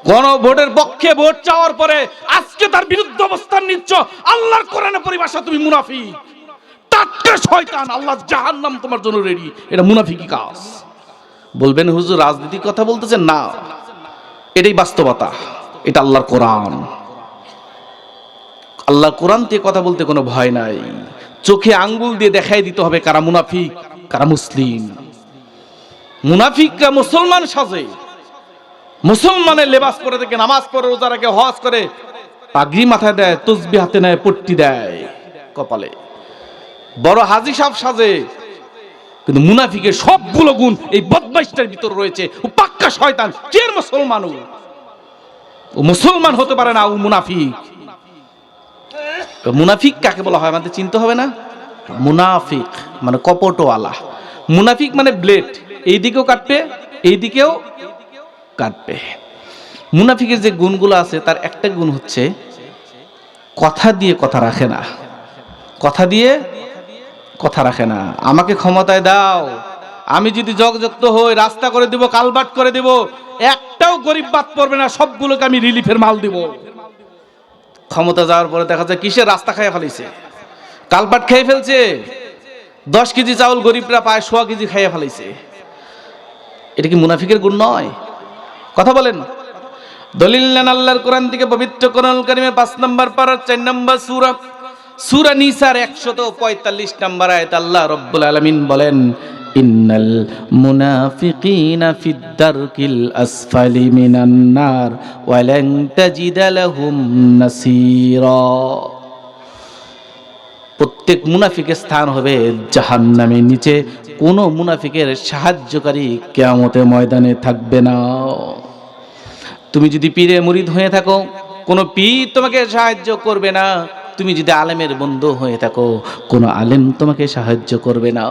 গণভোটের পক্ষে ভোট চাওয়ার পরে আজকে তার বিরুদ্ধে অবস্থান নিচ্ছ। আল্লাহর কোরআনের পরিভাষা তুমি মুনাফিক, টাটকা শয়তান, আল্লাহর জাহান্নাম তোমার জন্য রেডি। এটা মুনাফিকি কাজ। বলবেন হুজুর রাজনীতির কথা বলতেছেন, না, এটাই বাস্তবতা। এটা আল্লাহর কোরআন। আল্লাহর কোরআন দিয়ে কথা বলতে কোনো ভয় নাই। চোখে আঙ্গুল দিয়ে দেখাই দিতে হবে কারা মুনাফিক কারা মুসলিম। মুনাফিকরা মুসলমান সাজে, মুসলমানের লেবাস পরে থেকে নামাজ পড়ে, রোজা রাখে, হজ করে, পাগড়ি মাথায় দেয়, তসবিহ হাতে নেয়, পট্টি দেয় কপালে, বড় হাজী সাহেব সাজে। কিন্তু মুনাফিকের সবগুলো গুণ এই বদমাইশটার ভিতর রয়েছে। ও পাক্কা শয়তান। কে মুসলমান? ও মুসলমান হতে পারে না, ও মুনাফিক। মুনাফিক কাকে বলা হয় আমাদের চিনতে হবে না? মুনাফিক মানে কপটওয়ালা। মুনাফিক মানে ব্লেড, এই দিকেও কাটবে, এই দিকেও কাটবে। মুনাফিকের যে গুণগুলো আছে তার একটা গুণ হচ্ছে কথা দিয়ে কথা রাখে না। কথা দিয়ে কথা রাখে না। আমাকে ক্ষমতায় দাও, আমি যদি জগযুক্ত হই, রাস্তা করে দিব, কালভার্ট করে দিব, একটাও গরিব বাদ পড়বে না, সবগুলোকে আমি রিলিফের মাল দিব। ক্ষমতা যাওয়ার পরে দেখা যায় কিসের রাস্তা খেয়ে ফেলেছে, কালভার্ট খেয়ে ফেলছে, 10 কেজি চাউল গরিবরা পায়, 100 কেজি খেয়ে ফেলেছে। এটা কি মুনাফিকের গুণ নয়? কথা বলেন। দলিল নেন আল্লাহর কোরআন থেকে, পবিত্র কোরআনুল কারীমের 5 নম্বর পারার 4 নম্বর সূরা, সূরা নিসার 145 নম্বর আয়াত আল্লাহ রাব্বুল আলামিন বলেন, ইন্নাল মুনাফিকিনা ফিদ দারকিল আসফালি মিনান নার ওয়া লান তাজিদা লাহুম নাসীরা। প্রত্যেক মুনাফিকের স্থান হবে জাহান্নামের নিচে। কোনো মুনাফিকের সাহায্যকারী কিয়ামতের ময়দানে থাকবে না। তুমি যদি পীরে মুরিদ হয়ে থাকো, কোনো পীর তোমাকে সাহায্য করবে না। তুমি যদি আলেমের বন্ধু হয়ে থাকো, কোনো আলেম তোমাকে সাহায্য করবে না।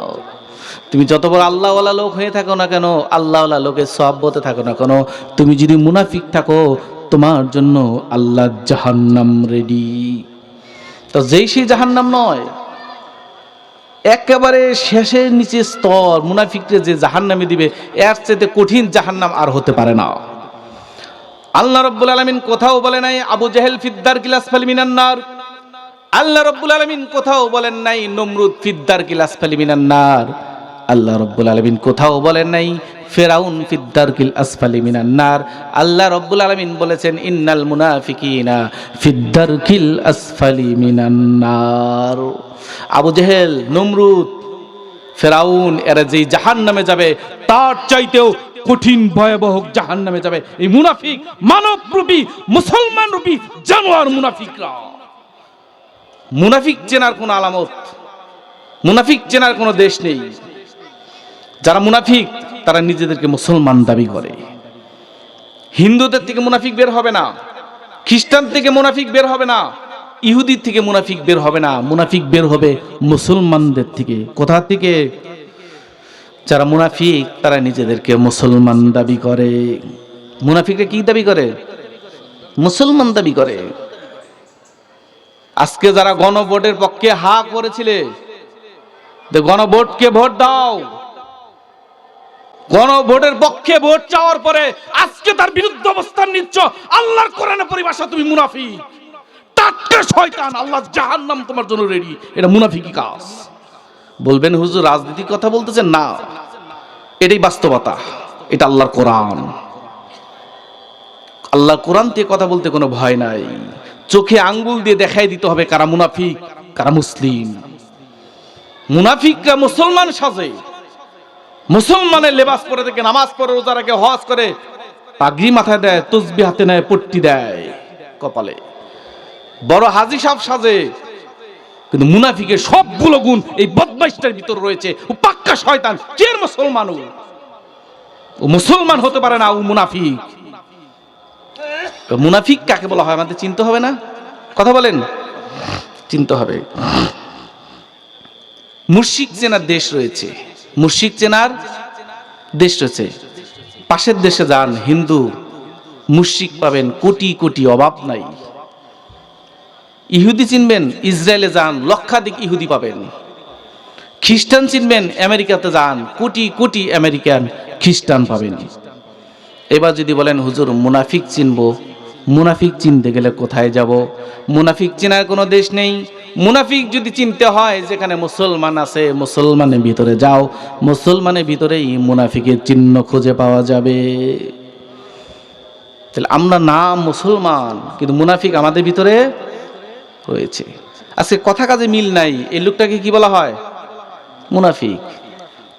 তুমি যত বড় আল্লাহওয়ালা লোক হয়ে থাকো না কেন, আল্লাহওয়ালা লোকের সহবতে থাকো না কেন, তুমি যদি মুনাফিক থাকো, তোমার জন্য আল্লাহ জাহান্নাম রেডি। তো যেই সেই জাহান্নাম নয়, একেবারে শেষের নিচে স্তর মুনাফিকরে যে জাহান্নামে দিবে, এর চাইতে কঠিন জাহান্নাম আর হতে পারে না। আল্লাহ রাব্বুল আলামিন কোথাও বলে নাই আবু জাহেল ফিদ্দারকিল আসফালি মিনান নার। আল্লাহ রাব্বুল আলামিন কোথাও বলেন নাই নমরুদ ফিদ্দারকিল আসফালি মিনান নার। আল্লাহ রাব্বুল আলামিন কোথাও বলেন নাই ফিরাউন ফিদ্দারকিল আসফালি মিনান নার। আল্লাহ রাব্বুল আলামিন বলেছেন ইন্নাল মুনাফিকিনা ফিদ্দারকিল আসফালি মিনান নার। আবু জাহেল, নমরুদ, ফিরাউন এরা যেই জাহান্নামে যাবে, তার চাইতেও কঠিন ভয়াবহ জাহান্নামে যাবে এই মুনাফিক, মানব রূপী মুসলমান রূপী জানোয়ার মুনাফিকরা। মুনাফিক চেনার কোন আলামত, মুনাফিক চেনার কোন দেশ নেই। যারা মুনাফিক তারা নিজেদেরকে মুসলমান দাবি করে। হিন্দুদের থেকে মুনাফিক বের হবে না, খ্রিস্টান থেকে মুনাফিক বের হবে না, ইহুদি থেকে মুনাফিক বের হবে না। মুনাফিক বের হবে মুসলমানদের থেকে। কোথা থেকে? যারা মুনাফিক তারা নিজেদেরকে মুসলমান দাবি করে। মুনাফিকরা কি দাবি করে? মুসলমান দাবি করে। আজকে যারা গণভোটের পক্ষে হা করেছিলে, গণভোটকে ভোট দাও, গণভোটের পক্ষে ভোট চাওয়ার পরে আজকে তার বিরুদ্ধে অবস্থান নিচ্ছ। আল্লাহর কোরআনের পরিভাষা তুমি মুনাফিক, টাটকা শয়তান, আল্লাহর জাহান্নাম তোমার জন্য রেডি। এটা মুনাফিকি কাজ। বলবেন হুজুর রাজনীতির কথা বলতেছেন, না, এটাই বাস্তবতা। এটা আল্লাহর কোরআন। আল্লাহর কোরআন দিয়ে কথা বলতে কোনো ভয় নাই। চোখে আঙ্গুল দিয়ে দেখাই দিতে হবে কারা মুনাফিক কারা মুসলিম। মুনাফিকরা মুসলমান সাজে, মুসলমানের লেবাস পরে থেকে নামাজ পড়ে, রোজা রাখে, হজ করে, পাগড়ি মাথায় দেয়, তসবিহ হাতে নেয়, পট্টি দেয় কপালে, বড় হাজী সাহেব সাজে। কিন্তু মুনাফিকের সবগুলো গুণ এই বদমাইশটার ভিতর রয়েছে। ও পাক্কা শয়তান। কে মুসলমান? ও মুসলমান হতে পারে না, ও মুনাফিক। মুনাফিক কাকে বলা হয় আমাদের চিনতে হবে না? কথা বলেন। চিনতে হবে। মুশরিক চেনার দেশ রয়েছে, মুশরিক চেনার দেশ রয়েছে। পাশের দেশে যান, হিন্দু মুশরিক পাবেন কোটি কোটি, অভাব নাই। ইহুদি চিনবেন, ইসরায়েলে যান, লক্ষাধিক ইহুদি পাবেন। খ্রিস্টান চিনবেন, আমেরিকাতে যান, কোটি কোটি আমেরিকান খ্রিস্টান পাবেন। এবার যদি বলেন হুজুর মুনাফিক চিনবো, মুনাফিক চিনতে গেলে কোথায় যাব? মুনাফিক চেনার কোনো দেশ নেই। মুনাফিক যদি চিনতে হয় যেখানে মুসলমান আছে, মুসলমানের ভিতরে যাও, মুসলমানের ভিতরেই মুনাফিকের চিহ্ন খুঁজে পাওয়া যাবে। তাহলে আমরা নাম মুসলমান, কিন্তু মুনাফিক আমাদের ভিতরে রয়েছে। আজকে কথা কাজে মিল নাই, এই লোকটাকে কি বলা হয়? মুনাফিক।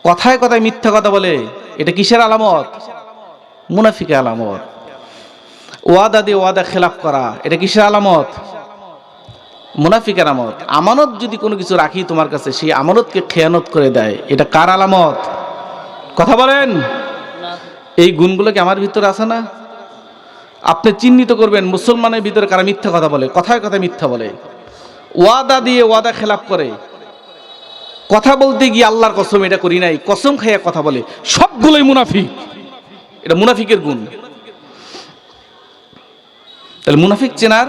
কথায় কথায় মিথ্যা কথা বলে, এটা কিসের আলামত? মুনাফিকের আলামত। ওয়াদা দিয়ে ওয়াদা খেলাফ করা, এটা কিসের আলামত? মুনাফিকের আলামত। আমানত যদি কোনো কিছু রাখি তোমার কাছে, সেই আমানতকে খেয়ানত করে দেয়, এটা কার আলামত? কথা বলেন। এই গুণগুলো কি আমার ভিতরে আছে না? আপনি চিহ্নিত করবেন মুসলমানের ভিতরে কারা মিথ্যা কথা বলে, কথায় কথায় মিথ্যা বলে, ওয়াদা দিয়ে ওয়াদা খেলাফ করে, কথা বলতে গিয়ে আল্লাহর কসম এটা করি নাই, কসম খাইয়া কথা বলে, সবগুলোই মুনাফিক। এটা মুনাফিকের গুণ। তাহলে মুনাফিক চেনার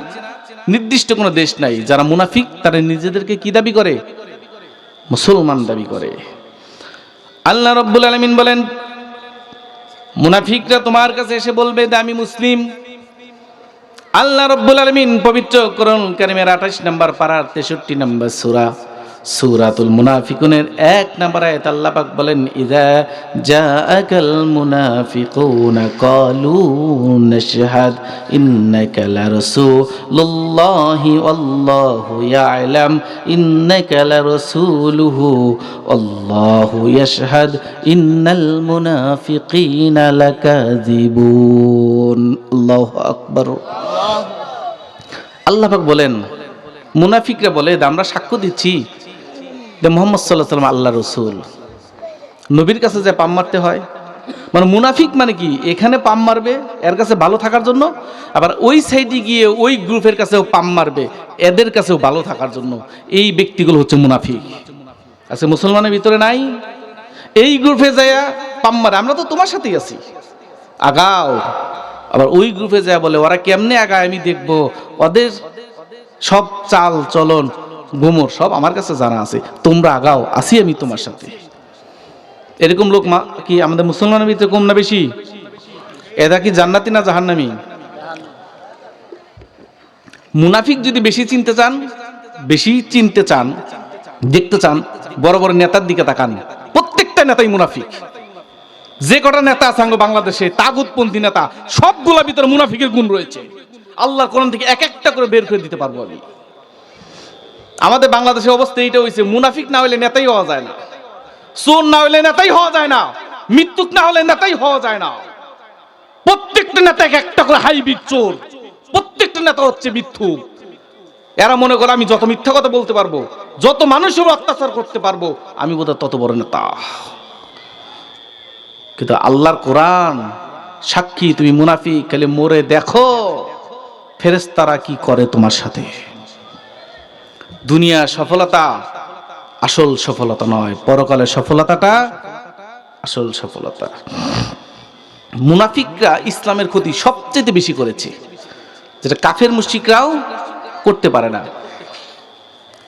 নির্দিষ্ট কোনো দেশ নাই। যারা মুনাফিক তারা নিজেদেরকে কি দাবি করে? মুসলমান দাবি করে। আল্লাহ রাব্বুল আলামিন বলেন, মুনাফিকরা তোমার কাছে এসে বলবে যে আমি মুসলিম। আল্লাহ রাব্বুল আলামিন পবিত্র কোরআন কারীমের 28 নম্বর পারার 63 নম্বর সূরা, সূরাতুল মুনাফিকুনের 1 নম্বর আয়াত আল্লাহ পাক বলেন, ইযা জাআকাল মুনাফিকুনা ক্বালু নাশহাদ ইন্নাকা লারাসূলুল্লাহি ওয়াল্লাহু ইয়ালাম ইন্নাকা লারাসূলুহু আল্লাহু ইয়াশহাদ ইন্নাল মুনাফিকিনা লাকাযিবুন। আল্লাহু আকবার। আল্লাহ পাক বলেন, মুনাফিকরা বলে আমরা সাক্ষ্য দিচ্ছি যে মুহাম্মদ সাল্লাল্লাহু আলাইহি ওয়াসাল্লাম আল্লাহর রাসূল। নবীর কাছে যে পাম মারতে হয়, মানে মুনাফিক মানে কি? এখানে পাম মারবে এর কাছে ভালো থাকার জন্য, আবার ওই সাইডে গিয়ে ওই গ্রুপের কাছেও পাম মারবে এদের কাছেও ভালো থাকার জন্য। এই ব্যক্তিগুলো হচ্ছে মুনাফিক। আচ্ছা, মুসলমানের ভিতরে নাই? এই গ্রুপে যায় পাম মারে, আমরা তো তোমার সাথেই আছি, আগাও। আবার ওই গ্রুপে যায় বলে ওরা কেমনে আগায় আমি দেখবো, ওদের সব চাল চলন গোমর সব আমার কাছে জানা আছে, তোমরা আগাও, আসি আমি তোমার সাথে। এরকম লোক কি আমাদের মুসলমানের ভিতরে কম না বেশি? এরা কি জান্নাতি না জাহান্নামী? মুনাফিক যদি বেশি চিনতে চান, দেখতে চান, বড় বড় নেতার দিকে তাকান, প্রত্যেকটা নেতাই মুনাফিক। যে কটা নেতা আছে বাংলাদেশে তাগুতপন্থী নেতা, সবগুলোর ভিতরে মুনাফিকের গুণ রয়েছে। আল্লাহর কোরআন থেকে এক একটা করে বের করে দিতে পারবো আমি। আমাদের বাংলাদেশের অবস্থা এইটা হয়েছে, মুনাফিক না হলে নেতাই হওয়া যায় না, চোর না হলে নেতাই হওয়া যায় না, মৃত্যুক না হলে নেতাই হওয়া যায় না। প্রত্যেকটা নেতা এক একটা করে হাইব্রিড চোর, প্রত্যেকটা নেতা হচ্ছে মিথ্যুক। এরা মনে করে আমি যত মিথ্যা কথা বলতে পারবো, যত মানুষের অত্যাচার করতে পারবো, আমি বোধহয় তত বড় নেতা। কিন্তু আল্লাহর কোরআন সাক্ষী, তুমি মুনাফিক খালি মরে দেখো ফেরেশতারা কি করে তোমার সাথে। দুনিয়ার সফলতা আসল সফলতা নয়, পরকালের সফলতাটা আসল সফলতা। মুনাফিকরা ইসলামের ক্ষতি সবচেয়ে বেশি করেছে, যেটা কাফের মুশরিকরাও করতে পারে না।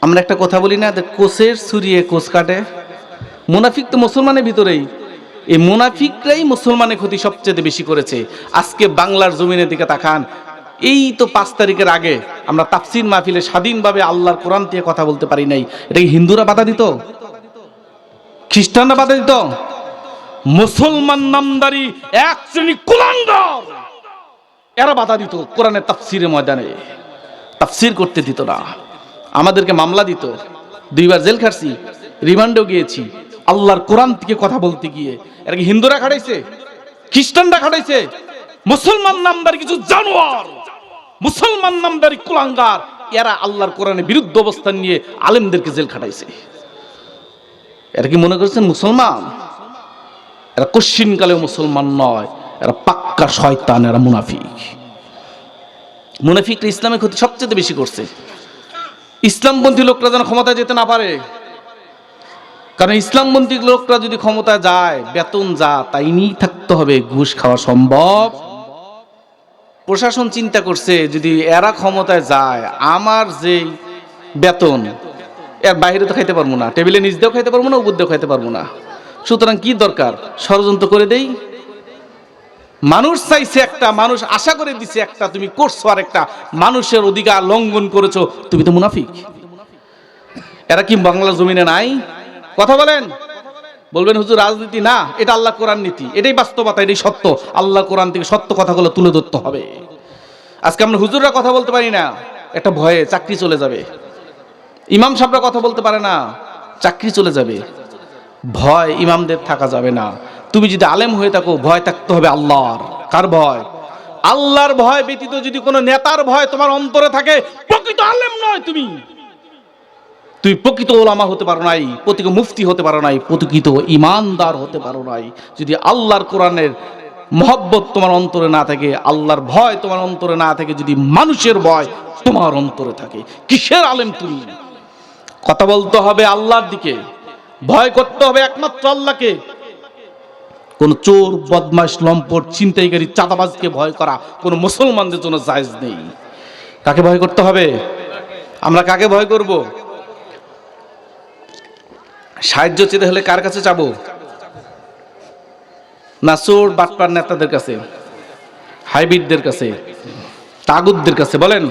আমরা একটা কথা বলি না, কোষের ছুরিয়ে কোষ কাটে। মুনাফিক তো মুসলমানের ভিতরেই, এই মুনাফিকরাই মুসলমানের ক্ষতি সবচেয়ে বেশি করেছে। আজকে বাংলার জমিনের দিকে তাকান, এই তো 5 তারিখের আগে আমরা তাফসীর মাহফিলে স্বাধীনভাবে আল্লাহর কোরআন দিয়ে কথা বলতে পারি নাই। এটা কি হিন্দুরা বাধা দিত? খ্রিস্টানরা বাধা দিত? মুসলমান নামদারি এক শ্রেণী কুলাঙ্গার এরা বাধা দিত। কোরআনের তাফসীরের ময়দানে তাফসীর করতে দিত না, আমাদেরকে মামলা দিত। 2 বার জেল খাটছি, রিমান্ডেও গিয়েছি আল্লাহর কোরআন থেকে কথা বলতে গিয়ে। এরা কি হিন্দুরা খাটাইছে? খ্রিস্টানরা খাটাইছে? মুসলমান নামদারি কিছু জানোয়ার, মুসলমান নামদারি কুলাঙ্গার, এরা আল্লাহর কোরআনের বিরুদ্ধে অবস্থান নিয়ে আলেমদেরকে জেল খাটাইছে। এরা কি মনে করছেন মুসলমান? এরা কশ্চিনকালেও মুসলমান নয়, এরা পাক্কা শয়তান, এরা মুনাফিক। মুনাফিকরা ইসলামের ক্ষতি সবচেয়ে বেশি করছে। ইসলামপন্থী লোকরা যেন ক্ষমতায় যেতে না পারে, কারণ ইসলামপন্থী লোকরা যদি ক্ষমতায় যায়, বেতন যা তাই নিয়েই থাকতে হবে, ঘুষ খাওয়া সম্ভব। প্রশাসন চিন্তা করছে যদি এরা ক্ষমতায় যায়, আমার যে বেতন এর বাইরে তো খাইতে পারবো না, টেবিলে নিচ দিয়েও খাইতে পারবো না, উপর দিয়েও খাইতে পারবো না। সুতরাং কি দরকার, ষড়যন্ত্র করে দেই, মানুষ চাইছে একটা, মানুষ আশা করে দিছে একটা, তুমি করছো আর একটা, মানুষের অধিকার লঙ্ঘন করেছো, তুমি তো মুনাফিক। এরা কি বাংলা জমিনে নাই? কথা বলেন। বলবেন হুজুর রাজনীতি না, এটা আল্লাহ কোরআন নীতি, এটাই বাস্তবতা, এটাই সত্য। আল্লাহ কোরআন থেকে সত্য কথাগুলো তুলে ধরতে হবে। আজকে আমরা হুজুররা কথা বলতে পারি না, একটা ভয়ে চাকরি চলে যাবে। ইমাম সাহেবরা কথা বলতে পারে না, চাকরি চলে যাবে। ভয় ইমামদের থাকা যাবে না। তুমি যদি আলেম হয়ে থাকো, ভয় থাকতে হবে আল্লাহর। কার ভয়? আল্লাহর ভয় ব্যতীত যদি কোনো নেতার ভয় তোমার অন্তরে থাকে, প্রকৃত আলেম নয় তুমি। তুমি প্রকৃত ওলামা হতে পারো নাই, প্রকৃত মুফতি হতে পারো নাই, প্রকৃত ইমানদার হতে পারো নাই। যদি আল্লাহর কোরআনের মহব্বত তোমার অন্তরে না থাকে, আল্লাহর ভয় তোমার অন্তরে না থাকে, যদি মানুষের ভয় তোমার অন্তরে থাকে, কিসের আলেম তুমি? কথা বলতে হবে আল্লাহর দিকে, ভয় করতে হবে একমাত্র আল্লাহকে। কোন চোর, বদমাশ, লম্পট, ছিনতাইকারী, চাঁদাবাজকে ভয় করা কোন মুসলমানদের জন্য জায়েজ নেই। কাকে ভয় করতে হবে? আমরা কাকে ভয় করব? সাহায্য চেতে হলে কার কাছে যাবো? না চোর বাটপার নেতাদের কাছে, হাইব্রিডদের কাছে, তাগুতদের কাছে? বলেন।